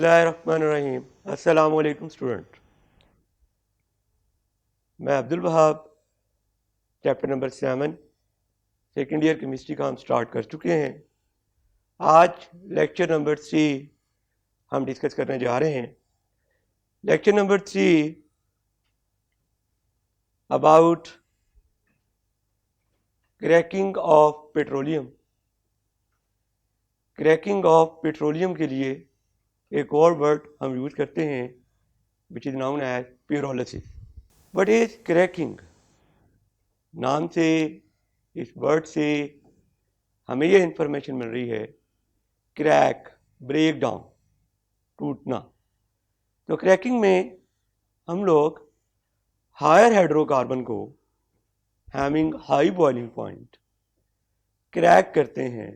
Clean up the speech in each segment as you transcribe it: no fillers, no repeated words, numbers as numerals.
बिस्मिल्लाहिर्रहमानिर्रहीम। अस्सलाम वालेकुम स्टूडेंट। मैं Abdul Wahab. Chapter number 7 second year chemistry का हम स्टार्ट कर चुके हैं। आज लेक्चर नंबर 3 हम डिस्कस करने जा रहे हैं। Lecture number 3 about cracking of petroleum. Cracking of petroleum के लिए एक और वर्ड हम यूज़ करते हैं which is known as pyrolysis। What is cracking? नाम से, इस वर्ड से हमें ये इंफॉर्मेशन मिल रही है, क्रैक, ब्रेक डाउन, टूटना। तो क्रैकिंग में हम लोग हायर हाइड्रोकार्बन को having high boiling point crack करते हैं,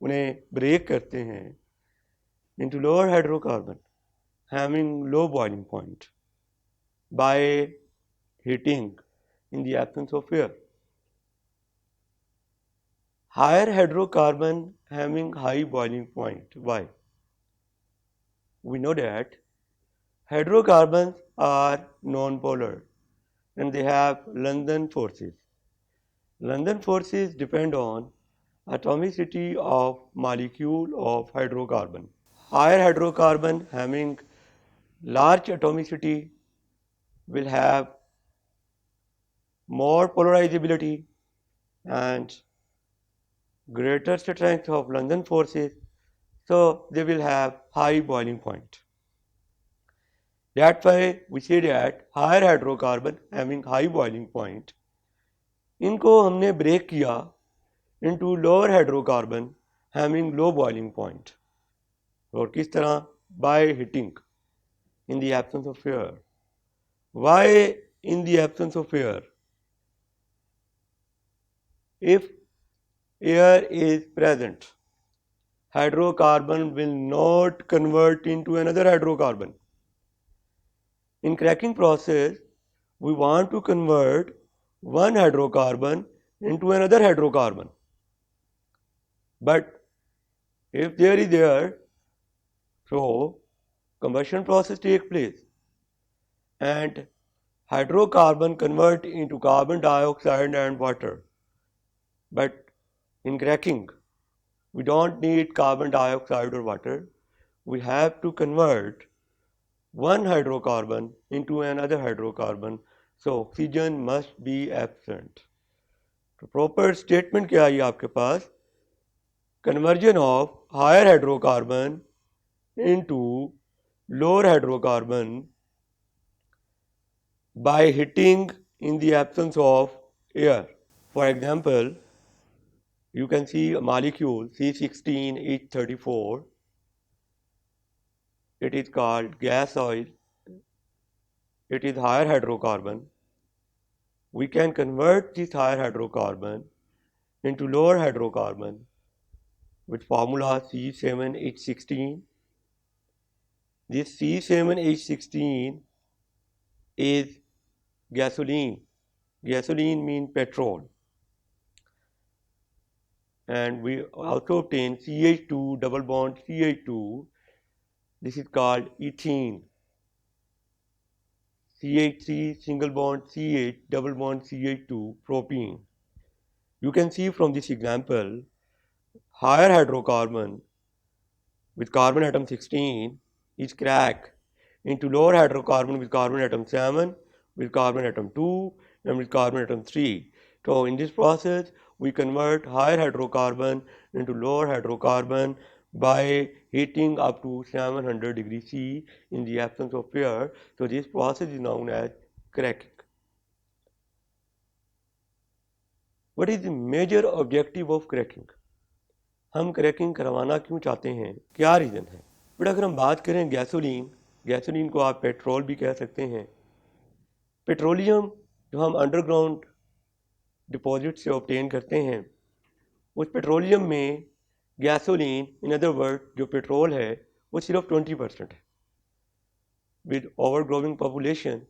उन्हें ब्रेक करते हैं into lower hydrocarbon having low boiling point by heating in the absence of air. Higher hydrocarbon having high boiling point. Why? We know that hydrocarbons are non-polar and they have London forces. London forces depend on atomicity of molecule of hydrocarbon. Higher hydrocarbon having large atomicity will have more polarizability and greater strength of London forces, so they will have high boiling point. That's why we say that higher hydrocarbon having high boiling point, इनको हमने break किया into lower hydrocarbon having low boiling point. और किस तरह? By heating in the absence of air. Why in the absence of air? If air is present, hydrocarbon will not convert into another hydrocarbon. In cracking process, we want to convert one hydrocarbon into another hydrocarbon. But if there is air, so combustion process take place and hydrocarbon convert into carbon dioxide and water. But in cracking, we don't need carbon dioxide or water. We have to convert one hydrocarbon into another hydrocarbon, so oxygen must be absent. तो proper statement क्या है आपके पास? Conversion of higher hydrocarbon into lower hydrocarbon by heating in the absence of air. For example, you can see a molecule C16H34. It is called gas oil. It is higher hydrocarbon. We can convert this higher hydrocarbon into lower hydrocarbon with formula C7H16. This C7H16 is gasoline. Gasoline means petrol. And we also obtain CH2 double bond CH2. This is called ethene. CH3 single bond CH double bond CH2 propene. You can see from this example, higher hydrocarbon with carbon atom 16 is cracked into lower hydrocarbon with carbon atom 7, with carbon atom 2 and with carbon atom 3. So in this process we convert higher hydrocarbon into lower hydrocarbon by heating up to 700 degrees C in the absence of air. So this process is known as cracking. What is the major objective of cracking? हम cracking करवाना क्यों चाहते हैं, क्या reason है? But अगर हम बात करें गैसोलीन को आप पेट्रोल भी कह सकते हैं। पेट्रोलियम जो हम अंडरग्राउंड डिपॉजिट से ऑब्टेन करते हैं, उस पेट्रोलियम में गैसोलीन, इन अदर वर्ड जो पेट्रोल है वो सिर्फ 20% है। With over growing population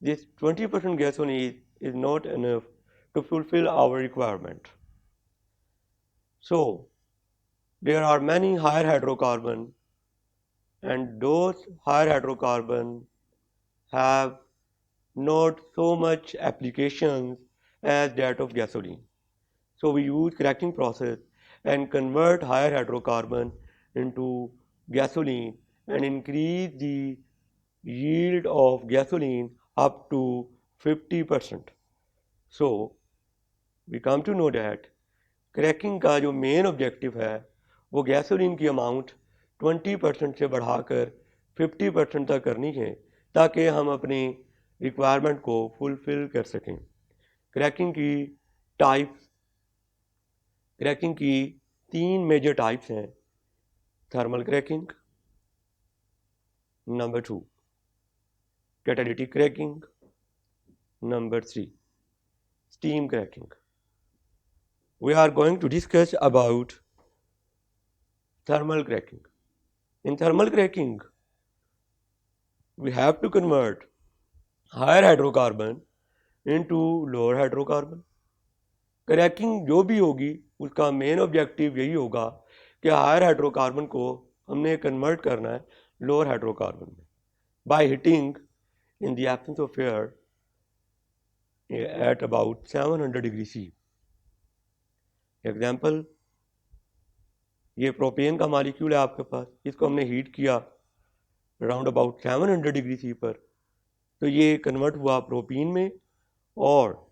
this 20% gasoline is not enough to fulfill our requirement. So there are many higher hydrocarbon and those higher hydrocarbon have not so much applications as that of gasoline. So we use cracking process and convert higher hydrocarbon into gasoline and increase the yield of gasoline up to 50%. So we come to know that cracking का जो main objective है वो gasoline की amount 20% से बढ़ाकर 50% तक करनी है ताकि हम अपनी रिक्वायरमेंट को फुलफिल कर सकें। क्रैकिंग की 3 मेजर टाइप्स हैं। Thermal cracking, number 2 catalytic cracking, number 3 steam cracking. We are going to discuss about thermal cracking. In thermal cracking, we have to convert higher hydrocarbon into lower hydrocarbon. Cracking जो भी होगी उसका main objective यही होगा कि higher hydrocarbon को हमने convert करना है लोअर हाइड्रोकार्बन में by heating in the absence of air at about 700 degree C. Example, ये प्रोपेन का मॉलिक्यूल है आपके पास, इसको हमने हीट किया अराउंड अबाउट 700 डिग्री सी पर, तो ये कन्वर्ट हुआ प्रोपीन में और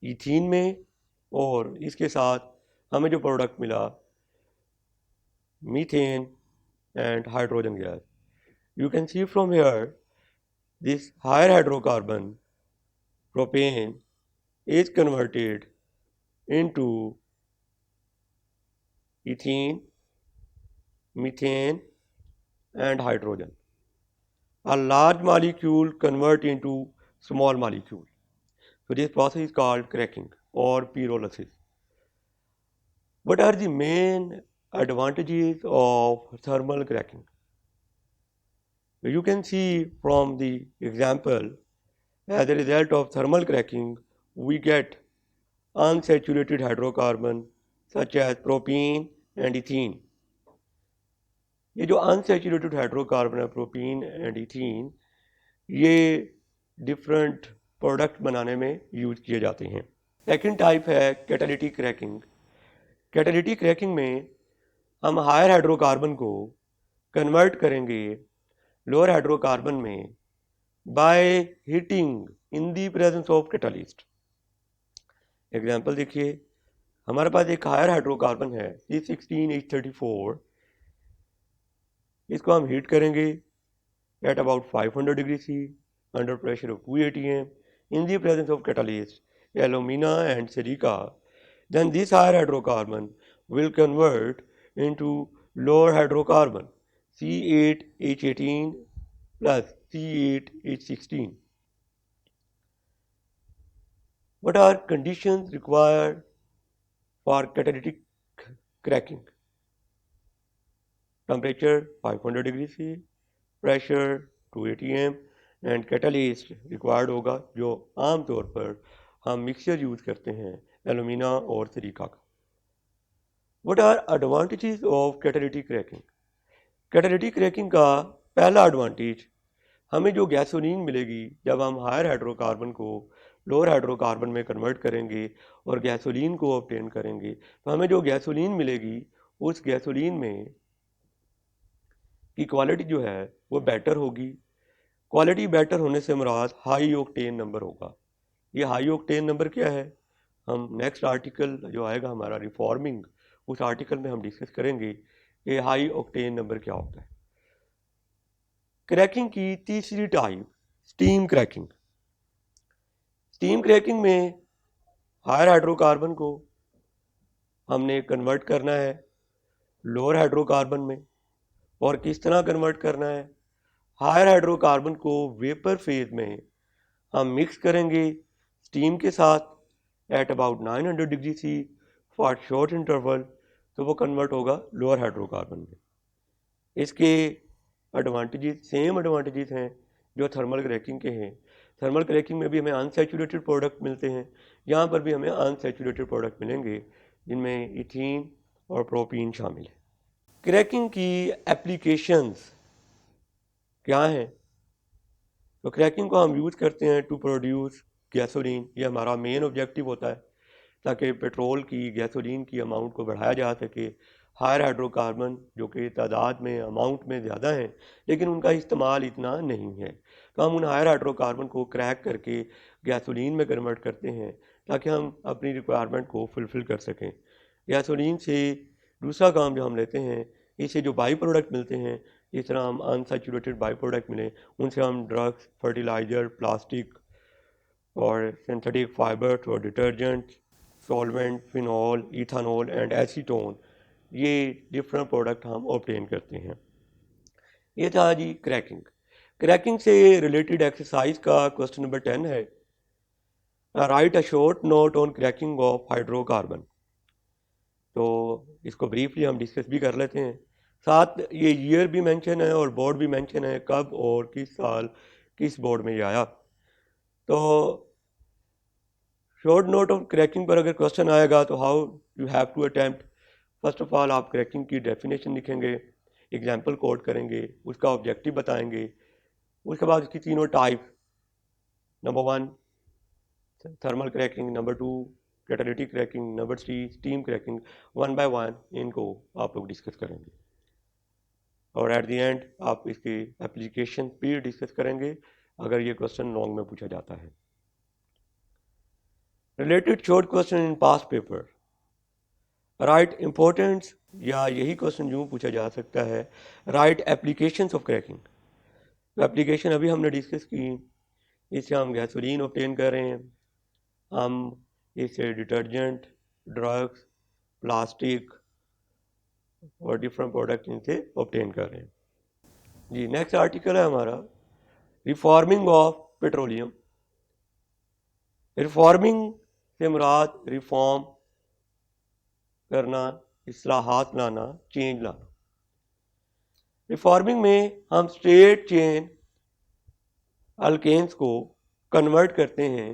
इथीन में, और इसके साथ हमें जो प्रोडक्ट मिला methane and hydrogen gas. You can see from here this higher hydrocarbon propane is converted into ethene, methane and hydrogen. A large molecule convert into small molecule. So this process is called cracking or pyrolysis. What are the main advantages of thermal cracking? You can see from the example, as a result of thermal cracking, we get unsaturated hydrocarbon such as propene and ethene. ये जो unsaturated hydrocarbon है propene and ethene, ये different product बनाने में use किए जाते हैं। Second type है कैटालिटिक क्रैकिंग। कैटालिटिक क्रैकिंग में हम हायर हाइड्रोकार्बन को कन्वर्ट करेंगे लोअर हाइड्रोकार्बन में by heating in the presence of catalyst. Example देखिए, हमारे पास एक हायर हाइड्रोकार्बन है C16H34, इसको हम हीट करेंगे at about 500 degree C under pressure of 2 atm in the presence of catalyst alumina and silica. Then this higher hydrocarbon will convert into lower hydrocarbon C8H18 plus C8H16. What are conditions required for catalytic cracking? Temperature 500 degree C, pressure 2 atm and catalyst required होगा जो आम तौर पर हम mixture use करते हैं alumina और silica का। What are advantages of catalytic cracking? Catalytic cracking का पहला एडवांटेज, हमें जो गैसोलीन मिलेगी जब हम हायर हाइड्रोकार्बन को लोअर हाइड्रोकार्बन में कन्वर्ट करेंगे और गैसोलीन को ऑब्टेन करेंगे, तो हमें जो गैसोलीन मिलेगी उस गैसोलीन में की क्वालिटी जो है वो बेटर होगी। क्वालिटी बेटर होने से मुराद हाई ऑक्टेन नंबर होगा। ये हाई ऑक्टेन नंबर क्या है, हम नेक्स्ट आर्टिकल जो आएगा हमारा रिफॉर्मिंग, उस आर्टिकल में हम डिस्कस करेंगे कि हाई ऑक्टेन नंबर क्या होता है। क्रैकिंग की तीसरी type steam cracking. Steam cracking में हायर हाइड्रोकार्बन को हमने कन्वर्ट करना है लोअर हाइड्रोकार्बन में, और किस तरह कन्वर्ट करना है, हायर हाइड्रोकार्बन को वेपर फेज में हम मिक्स करेंगे स्टीम के साथ at about 900 degree C for short interval, तो वो कन्वर्ट होगा लोअर हाइड्रोकार्बन में। इसके एडवांटेजेस सेम एडवांटेजेस हैं जो थर्मल क्रैकिंग के हैं। थर्मल क्रैकिंग में भी हमें अनसैचुरेटेड प्रोडक्ट मिलते हैं, यहाँ पर भी हमें अनसैचुरेटेड प्रोडक्ट मिलेंगे जिनमें इथीन और प्रोपीन शामिल है। क्रैकिंग की एप्लीकेशंस क्या हैं? तो क्रैकिंग को हम यूज़ करते हैं टू प्रोड्यूस गैसोलीन। ये हमारा मेन ऑब्जेक्टिव होता है ताकि पेट्रोल की गैसोलीन की अमाउंट को बढ़ाया जा सके। हायर हाइड्रोकार्बन जो कि तादाद में अमाउंट में ज़्यादा हैं लेकिन उनका इस्तेमाल इतना नहीं है, तो हम उन हायर हाइड्रोकार्बन को क्रैक करके गैसोलीन में कन्वर्ट करते हैं ताकि हम अपनी रिक्वायरमेंट को फुलफ़िल कर सकें। गैसोलीन से दूसरा काम जो हम लेते हैं, इससे जो बाई प्रोडक्ट मिलते हैं, इस तरह हम अनसैचुरेटेड बाई प्रोडक्ट मिले, उनसे हम ड्रग्स, फर्टिलाइज़र, प्लास्टिक और सिंथेटिक फाइबर्स और detergents, solvent, phenol, ethanol and acetone, ये डिफरेंट प्रोडक्ट हम ऑब्टेन करते हैं। ये था जी क्रैकिंग। क्रैकिंग से रिलेटेड एक्सरसाइज का क्वेश्चन नंबर 10 है, right a short note on cracking of hydrocarbon. तो इसको ब्रीफली हम डिस्कस भी कर लेते हैं, साथ ये ईयर भी मेंशन है और बोर्ड भी मेंशन है, कब और किस साल किस बोर्ड में ये आया। तो शॉर्ट नोट ऑफ क्रैकिंग पर अगर क्वेश्चन आएगा तो how you have to attempt. First of all आप क्रैकिंग की डेफिनेशन लिखेंगे, एग्जाम्पल कोड करेंगे, उसका ऑब्जेक्टिव बताएंगे, उसके बाद उसकी तीनों type, number 1 thermal cracking, number 2 catalytic cracking, number 3 steam cracking, one by one इनको आप लोग डिस्कस करेंगे और एट द एंड आप इसकी एप्लीकेशन भी डिस्कस करेंगे अगर ये क्वेश्चन लॉन्ग में पूछा जाता है। Related short question in past paper, right importance, या यही क्वेश्चन यूँ पूछा जा सकता है, राइट एप्लीकेशंस ऑफ क्रैकिंग। तो एप्लीकेशन अभी हमने डिस्कस की, इससे हम गैसोलीन ऑब्टेन कर रहे हैं, हम इससे डिटर्जेंट, ड्रग्स, प्लास्टिक और डिफरेंट प्रोडक्ट इनसे ऑब्टेन कर रहे हैं। जी नेक्स्ट आर्टिकल है हमारा रिफॉर्मिंग ऑफ पेट्रोलियम। रिफॉर्मिंग से मुराद रिफॉर्म करना, इस्लाहात लाना, चेंज लाना। रिफॉर्मिंग में हम स्ट्रेट चेन अल्केन्स को कन्वर्ट करते हैं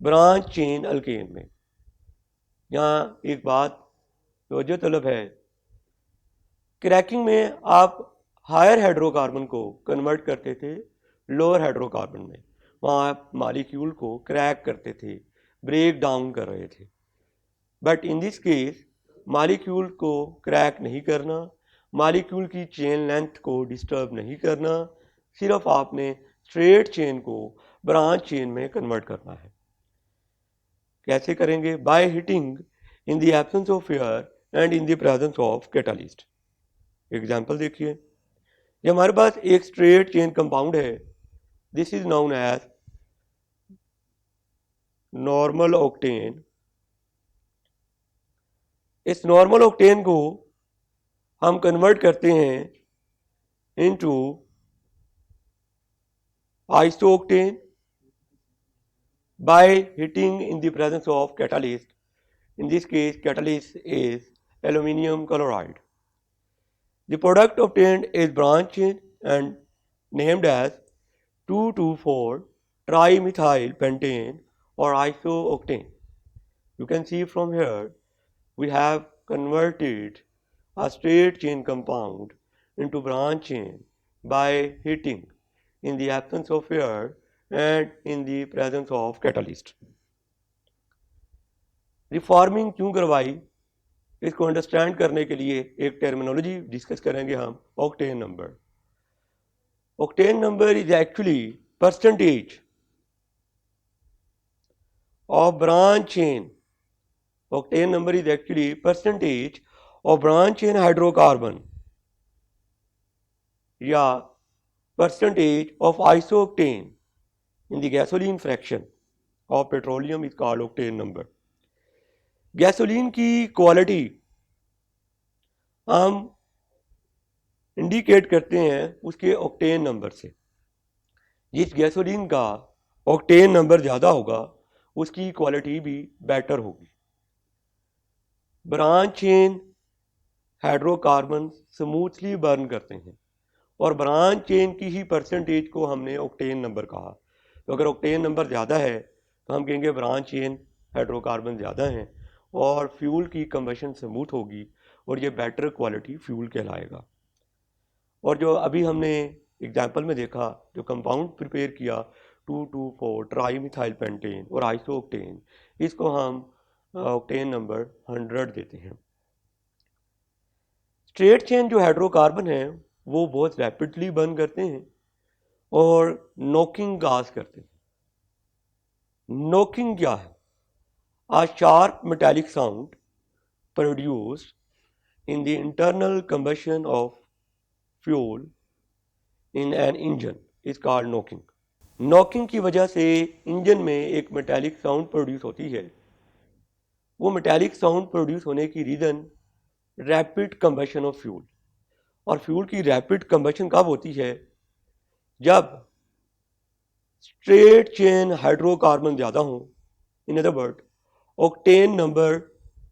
ब्रांच चेन अल्केन में। यहाँ एक बात तवज्जो तलब है, क्रैकिंग में आप हायर हाइड्रोकार्बन को कन्वर्ट करते थे लोअर हाइड्रोकार्बन में, वहाँ आप मॉलिक्यूल को क्रैक करते थे, ब्रेक डाउन कर रहे थे। But in this case molecule को क्रैक नहीं करना, मॉलिक्यूल की चेन लेंथ को डिस्टर्ब नहीं करना, सिर्फ आपने स्ट्रेट चेन को ब्रांच चेन में कन्वर्ट करना है। कैसे करेंगे? By heating in the absence of air and in the presence of catalyst. Example देखिए, ये हमारे पास एक स्ट्रेट चेन कंपाउंड है, this is known as normal octane. इस नॉर्मल ऑक्टेन को हम कन्वर्ट करते हैं into isooctane by heating in the presence of catalyst. In this case, catalyst is aluminum chloride. The product obtained is branch chain and named as 2,2,4 trimethyl pentane or isooctane. You can see from here we have converted a straight chain compound into branch chain by heating in the absence of air and in the presence of catalyst. Reforming क्यों करवाई, इसको understand करने के लिए एक terminology discuss करेंगे हम, octane number. Octane number is actually percentage of branch chain. Octane number is actually percentage of branch chain hydrocarbon या percentage of isooctane in the gasoline fraction of petroleum is called octane number. Gasoline की quality हम indicate करते हैं उसके octane number से। जिस gasoline का octane number ज़्यादा होगा उसकी क्वालिटी भी बेटर होगी। Branch chain hydrocarbon smoothly burn करते हैं और ब्रांच चेन की ही परसेंटेज को हमने ऑक्टेन नंबर कहा। तो अगर ऑक्टेन नंबर ज़्यादा है तो हम कहेंगे ब्रांच चेन हाइड्रोकार्बन ज़्यादा हैं और फ्यूल की कंबशन स्मूथ होगी और ये बेटर क्वालिटी फ्यूल कहलाएगा। और जो अभी हमने एग्जाम्पल में देखा, जो कंपाउंड प्रिपेयर किया 2,2,4 ट्राई मिथाइल पेंटेन और आइसोक्टेन, इसको हम ऑक्टेन नंबर 100 देते हैं। स्ट्रेट चेन जो हाइड्रोकार्बन है वो बहुत रैपिडली बर्न करते हैं और नॉकिंग गैस करते हैं। नॉकिंग क्या है? A sharp metallic sound produced in the internal combustion of fuel in an engine is called knocking. Knocking की वजह से इंजन में एक मेटालिक साउंड प्रोड्यूस होती है। वो मेटालिक साउंड प्रोड्यूस होने की reason rapid combustion of fuel. और फ्यूल की रैपिड कंबशन कब होती है? जब स्ट्रेट चेन हाइड्रोकार्बन ज़्यादा हो, in other word octane number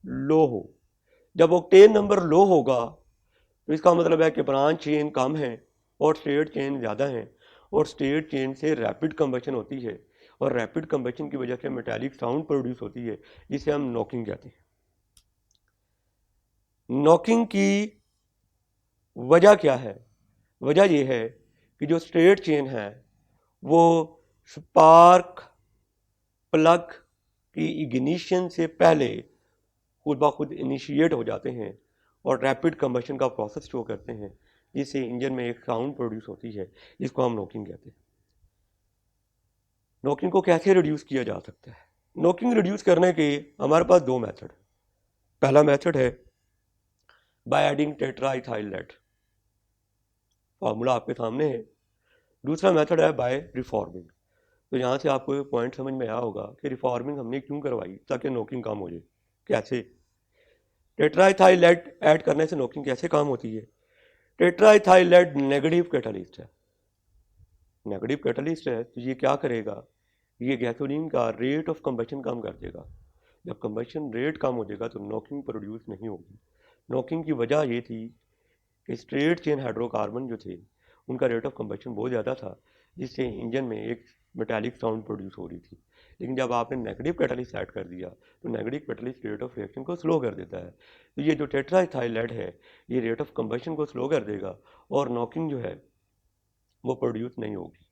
low हो। जब ऑक्टेन नंबर लो होगा तो इसका मतलब है कि ब्रांच चेन कम है और स्ट्रेट चेन ज़्यादा है, और स्ट्रेट चेन से रैपिड कंबशन होती है, और रैपिड कंबशन की वजह से मेटालिक साउंड प्रोड्यूस होती है, जिसे हम नॉकिंग कहते हैं। नॉकिंग की वजह क्या है? वजह यह है कि जो स्ट्रेट चेन है वो स्पार्क प्लग की इग्निशन से पहले खुद ब खुद इनिशिएट हो जाते हैं और रैपिड कंबशन का प्रोसेस शो करते हैं, जिससे इंजन में एक साउंड प्रोड्यूस होती है, जिसको हम नॉकिंग कहते हैं। नॉकिंग को कैसे रिड्यूस किया जा सकता है? नॉकिंग रिड्यूस करने के हमारे पास दो मेथड है। पहला मेथड है by adding tetraethyl lead, formula आपके सामने है। दूसरा मेथड है बाय रिफॉर्मिंग। तो यहाँ से आपको पॉइंट समझ में आया होगा कि रिफॉर्मिंग हमने क्यों करवाई, ताकि नॉकिंग कम हो जाए। कैसे? टेट्राइथाइल लेड ऐड करने से नॉकिंग कैसे काम होती है? टेट्राइथाइल लेड नेगेटिव कैटालिस्ट है। नेगेटिव कैटालिस्ट है तो ये क्या करेगा? ये गैसोलीन का रेट ऑफ कंबशन कम कर देगा। जब कंबशन रेट कम हो जाएगा तो नॉकिंग प्रोड्यूस नहीं होगी। नॉकिंग की वजह ये थी कि स्ट्रेट चेन हाइड्रोकार्बन जो थे उनका रेट ऑफ कंबशन बहुत ज़्यादा था, जिससे इंजन में एक मेटालिक साउंड प्रोड्यूस हो रही थी। लेकिन जब आपने नेगेटिव कैटालिस्ट ऐड कर दिया तो negative catalyst rate of reaction को स्लो कर देता है। तो ये जो टेट्राइथाइल लेड है ये रेट ऑफ कंबशन को स्लो कर देगा और नॉकिंग जो है वो प्रोड्यूस नहीं होगी।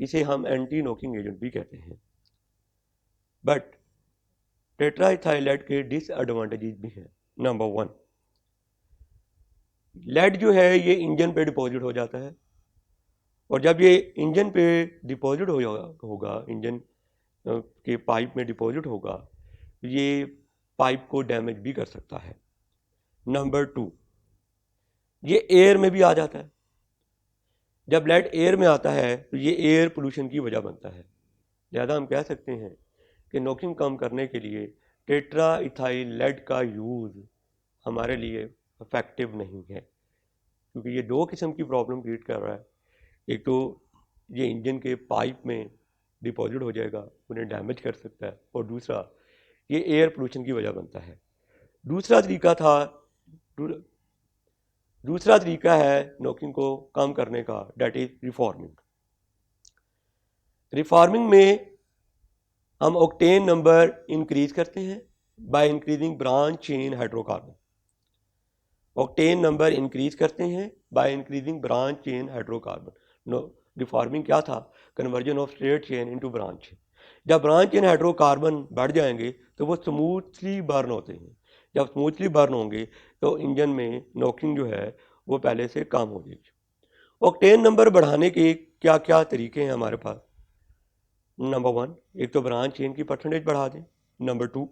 इसे हम एंटी नॉकिंग एजेंट भी कहते हैं। बट टेट्राइथाइल लेड के डिसएडवांटेजेस भी हैं। नंबर 1, लेड जो है ये इंजन पे डिपॉजिट हो जाता है, और जब ये इंजन पे डिपॉजिट होगा इंजन के पाइप में डिपॉजिट होगा तो ये पाइप को डैमेज भी कर सकता है। नंबर 2, ये एयर में भी आ जाता है। जब लेड एयर में आता है तो ये एयर पोल्यूशन की वजह बनता है। लिहाजा हम कह सकते हैं कि नॉकिंग कम करने के लिए टेट्राइथाइल लेड का यूज़ हमारे लिए इफेक्टिव नहीं है, क्योंकि ये दो किस्म की प्रॉब्लम क्रिएट कर रहा है। एक तो ये इंजन के पाइप में डिपॉजिट हो जाएगा, उन्हें डैमेज कर सकता है, और दूसरा ये एयर पोल्यूशन की वजह बनता है। दूसरा तरीका है नॉकिंग को कम करने का, डेट इज रिफॉर्मिंग। रिफॉर्मिंग में हम ऑक्टेन नंबर इंक्रीज करते हैं by increasing branch chain hydrocarbon. Octane number increase करते हैं by increasing branch chain hydrocarbon. Reforming क्या था? Conversion of straight chain into branch chain. जब ब्रांच चेन हाइड्रोकार्बन बढ़ जाएंगे तो वो स्मूथली बर्न होते हैं। जब स्मूथली बर्न होंगे तो इंजन में नॉकिंग जो है वो पहले से कम हो जाएगी। ऑक्टेन नंबर बढ़ाने के क्या क्या तरीके हैं हमारे पास? नंबर 1, एक तो ब्रांच चेन की परसेंटेज बढ़ा दें। नंबर 2,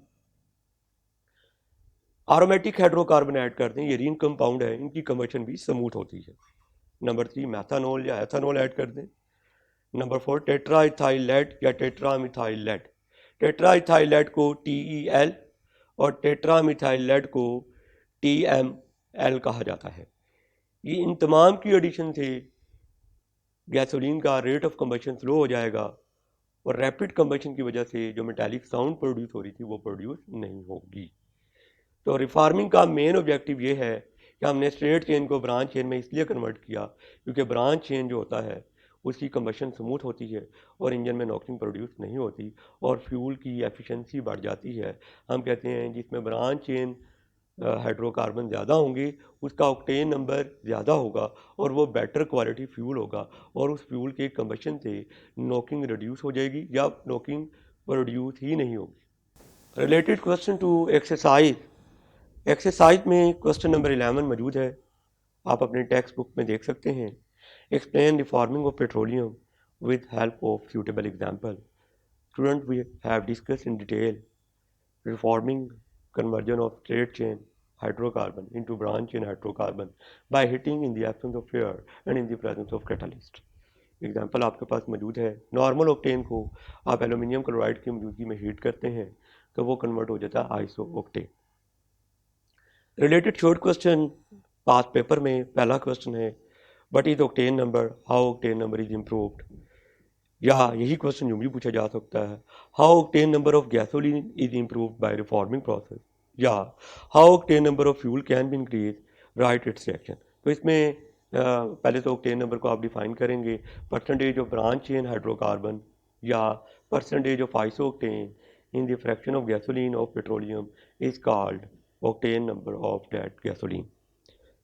एरोमेटिक हाइड्रोकार्बन ऐड कर दें। ये रिंग कंपाउंड है, इनकी कंबशन भी स्मूथ होती है। नंबर 3, मैथानॉल या एथानॉल ऐड कर दें। नंबर 4, टेट्राइथाइल लेड या टेट्रामिथाइल लेड। टेट्राइथाइल लेड को TEL और टेट्रामिथाइल लेड को TML कहा जाता है। ये इन तमाम की एडिशन से गैसोलीन का रेट ऑफ कंबशन स्लो हो जाएगा, और रैपिड कंबशन की वजह से जो मेटालिक साउंड प्रोड्यूस हो रही थी वो प्रोड्यूस नहीं होगी। तो रिफॉर्मिंग का मेन ऑब्जेक्टिव ये है कि हमने स्ट्रेट चेन को ब्रांच चेन में इसलिए कन्वर्ट किया क्योंकि ब्रांच चेन जो होता है उसकी कंबशन स्मूथ होती है और इंजन में नॉकिंग प्रोड्यूस नहीं होती, और फ्यूल की एफिशिएंसी बढ़ जाती है। हम कहते हैं जिसमें ब्रांच चेन हाइड्रोकार्बन ज़्यादा होंगे उसका ऑक्टेन नंबर ज़्यादा होगा और वो बेटर क्वालिटी फ्यूल होगा और उस फ्यूल के कंबशन से नॉकिंग रिड्यूस हो जाएगी या नॉकिंग प्रोड्यूस ही नहीं होगी। रिलेटेड क्वेश्चन टू एक्सरसाइज में क्वेश्चन नंबर 11 मौजूद है, आप अपने टेक्स्ट बुक में देख सकते हैं। Explain reforming of petroleum with help of suitable example. Students, we have discussed in detail reforming conversion of straight chain hydrocarbon into branch chain hydrocarbon by heating in the absence of air and in the presence of catalyst. Example आपके पास मौजूद है। Normal octane को आप aluminium chloride की मौजूदगी में heat करते हैं तो वो कन्वर्ट हो जाता है isooctane. Related short question pass paper में पहला क्वेश्चन है, what is octane number, how octane number is improved. या यही क्वेश्चन यूँ भी पूछा जा सकता है, how octane number of gasoline is improved by reforming process, या how octane number of fuel can be increase, right it's reaction. तो इसमें पहले तो ऑक्टेन नंबर को आप डिफाइन करेंगे, percentage of branch chain hydrocarbon या percentage of isooctane in the fraction of gasoline of petroleum is called octane number of that gasoline.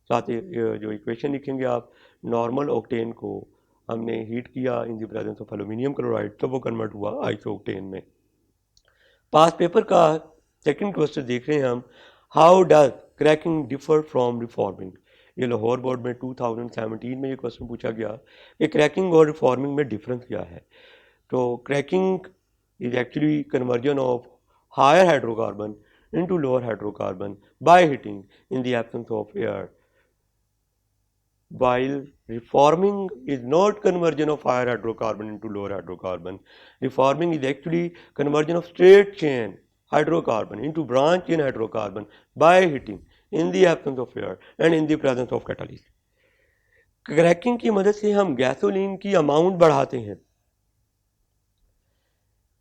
साथ ही जो इक्वेशन लिखेंगे आप, नॉर्मल ऑक्टेन को हमने हीट किया इन the presence of aluminium chloride तो वो कन्वर्ट हुआ आइसोक्टेन में। पास पेपर का सेकंड क्वेश्चन देख रहे हैं हम, how does cracking differ from reforming. ये लाहौर बोर्ड में 2017 में ये क्वेश्चन पूछा गया कि क्रैकिंग और रिफॉर्मिंग में डिफरेंस क्या है। तो cracking is actually conversion of higher hydrocarbon into lower hydrocarbon by heating in the absence of air, while reforming is not conversion of higher hydrocarbon into lower hydrocarbon. Reforming is actually conversion of straight chain hydrocarbon into branch chain hydrocarbon by heating in the absence of air and in the presence of catalyst. Cracking की मदद से हम gasoline की amount बढ़ाते हैं,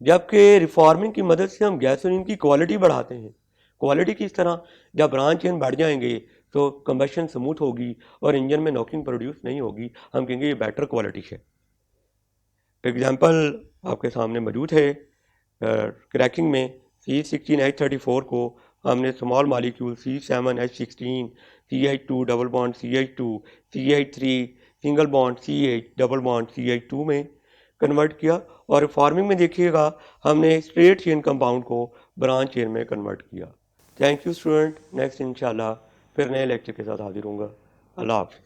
जबकि reforming की मदद से हम गैसोलीन की क्वालिटी बढ़ाते हैं। क्वालिटी किस तरह, जब ब्रांच चेन बढ़ जाएंगे तो कंबशन स्मूथ होगी और इंजन में नॉकिंग प्रोड्यूस नहीं होगी, हम कहेंगे ये बेटर क्वालिटी है। एग्जांपल आपके सामने मौजूद है। क्रैकिंग में C16H34 को हमने small molecule C7H16 CH2 double bond CH2 CH3 single bond CH double bond CH2 में कन्वर्ट किया, और रिफॉर्मिंग में देखिएगा हमने स्ट्रेट चेन कंपाउंड को ब्रांच चेन में कन्वर्ट किया। थैंक यू स्टूडेंट, नेक्स्ट इंशाल्लाह फिर नए लेक्चर के साथ हाजिर होऊंगा। अल्लाह हाफ़िज़।